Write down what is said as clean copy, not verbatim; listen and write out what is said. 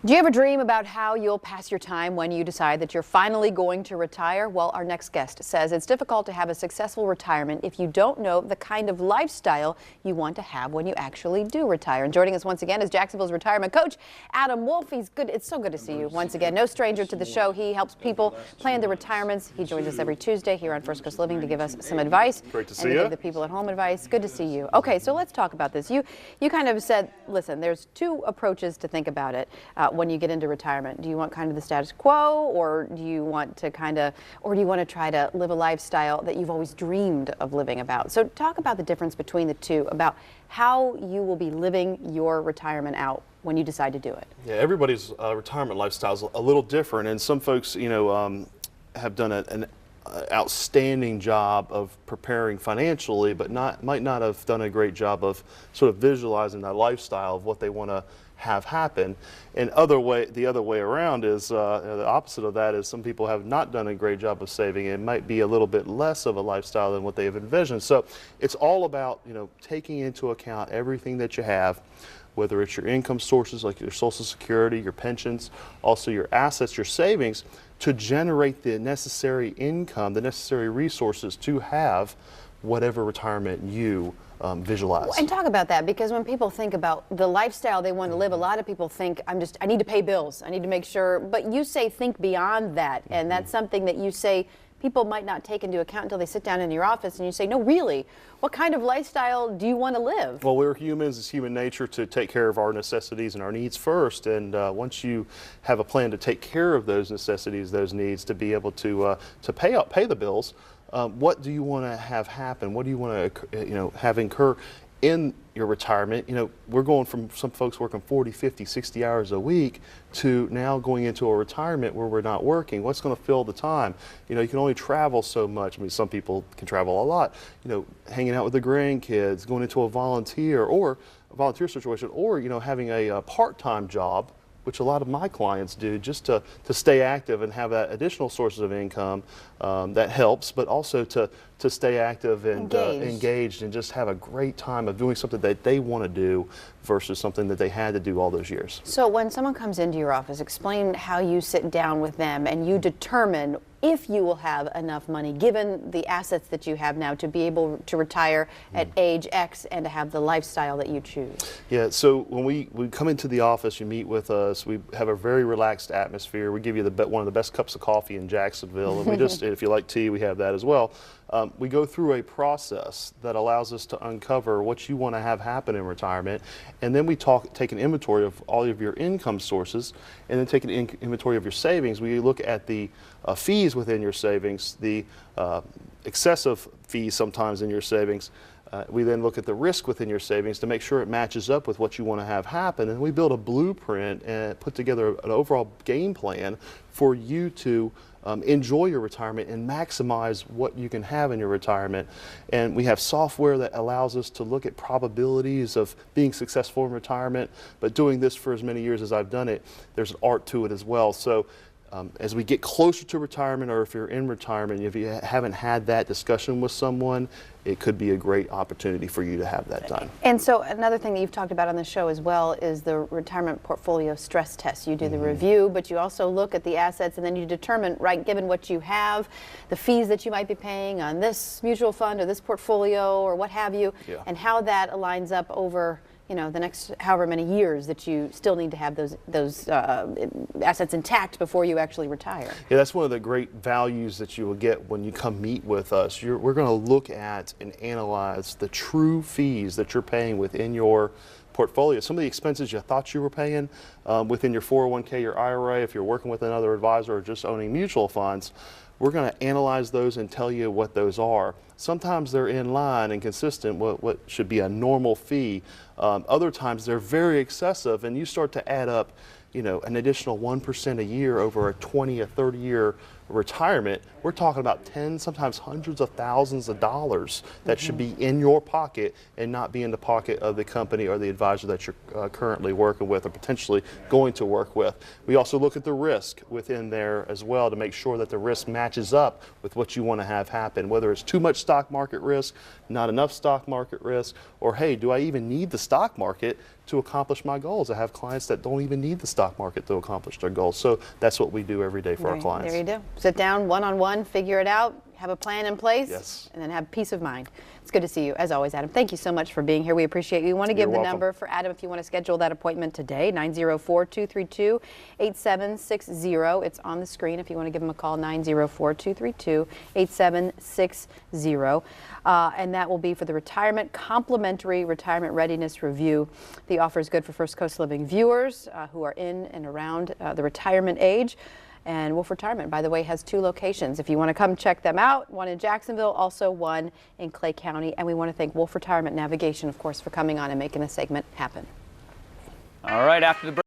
Do you have a dream about how you'll pass your time when you decide that you're finally going to retire? Well, our next guest says it's difficult to have a successful retirement if you don't know the kind of lifestyle you want to have when you actually do retire. And joining us once again is Jacksonville's retirement coach, Adam Wolf. It's so good to see you once again. No stranger to the show. He helps people plan their retirements. He joins us every Tuesday here on First Coast Living to give us some advice. Great to see and you. Give the people at home advice. Good to see you. Okay, so let's talk about this. You kind of said, listen, there's two approaches to think about it when you get into retirement. Do you want kind of the status quo, or do you want to try to live a lifestyle that you've always dreamed of living about? So talk about the difference between the two, about how you will be living your retirement out when you decide to do it. Yeah, everybody's retirement lifestyle is a little different, and some folks, have done an outstanding job of preparing financially, but might not have done a great job of sort of visualizing that lifestyle of what they want to have happen. And the other way around is the opposite of that is some people have not done a great job of saving. It might be a little bit less of a lifestyle than what they have envisioned. So it's all about taking into account everything that you have, whether it's your income sources like your Social Security, your pensions, also your assets, your savings, to generate the necessary income, the necessary resources to have whatever retirement you visualize. And talk about that, because when people think about the lifestyle they want to live, a lot of people think, I need to pay bills, I need to make sure, but you say think beyond that, and that's something that you say people might not take into account until they sit down in your office and you say, no, really, what kind of lifestyle do you want to live? Well, we're humans. It's human nature to take care of our necessities and our needs first. And once you have a plan to take care of those necessities, those needs, to be able to pay the bills, what do you want to have happen? What do you want to have incur in your retirement? We're going from some folks working 40, 50, 60 hours a week to now going into a retirement where we're not working. What's going to fill the time? You can only travel so much. I mean, some people can travel a lot. Hanging out with the grandkids, going into a volunteer situation, or having a part-time job, which a lot of my clients do, just to stay active and have that additional sources of income that helps, but also to stay active and engaged and just have a great time of doing something that they want to do versus something that they had to do all those years. So when someone comes into your office, explain how you sit down with them and you determine if you will have enough money, given the assets that you have now, to be able to retire at age X and to have the lifestyle that you choose. Yeah, so when we come into the office, you meet with us, we have a very relaxed atmosphere. We give you one of the best cups of coffee in Jacksonville, and we just, if you like tea, we have that as well. We go through a process that allows us to uncover what you want to have happen in retirement, and then we take an inventory of all of your income sources, and then take an inventory of your savings. We look at the fees within your savings, the excessive fees sometimes in your savings. We then look at the risk within your savings to make sure it matches up with what you want to have happen, and we build a blueprint and put together an overall game plan for you to enjoy your retirement and maximize what you can have in your retirement. And we have software that allows us to look at probabilities of being successful in retirement, but doing this for as many years as I've done it, there's an art to it as well. So as we get closer to retirement, or if you're in retirement, if you haven't had that discussion with someone, it could be a great opportunity for you to have that done. And so another thing that you've talked about on the show as well is the retirement portfolio stress test. You do the review, but you also look at the assets, and then you determine, right, given what you have, the fees that you might be paying on this mutual fund or this portfolio or what have you, and how that aligns up over the next however many years that you still need to have those assets intact before you actually retire. Yeah, that's one of the great values that you will get when you come meet with us. We're going to look at and analyze the true fees that you're paying within your portfolio. Some of the expenses you thought you were paying within your 401k, your IRA, if you're working with another advisor or just owning mutual funds, we're going to analyze those and tell you what those are. Sometimes they're in line and consistent with what should be a normal fee. Other times they're very excessive, and you start to add up an additional 1% a year over a 20 or 30 year retirement, we're talking about tens, sometimes hundreds of thousands of dollars that should be in your pocket and not be in the pocket of the company or the advisor that you're currently working with or potentially going to work with. We also look at the risk within there as well to make sure that the risk matches up with what you want to have happen, whether it's too much stock market risk, not enough stock market risk, or hey, do I even need the stock market to accomplish my goals? I have clients that don't even need the stock market to accomplish their goals. So that's what we do every day for our clients. There you do. Sit down one-on-one, figure it out, have a plan in place, Yes. and then have peace of mind. It's good to see you, as always, Adam. Thank you so much for being here. We appreciate you. You want to give You're the welcome. number for Adam if you want to schedule that appointment today, 904-232-8760. It's on the screen if you want to give him a call, 904-232-8760. And that will be for the complimentary retirement readiness review. The offer is good for First Coast Living viewers who are in and around the retirement age. And Wolf Retirement, by the way, has 2 locations. If you want to come check them out, one in Jacksonville, also one in Clay County. And we want to thank Wolf Retirement Navigation, of course, for coming on and making this segment happen. All right, after the break.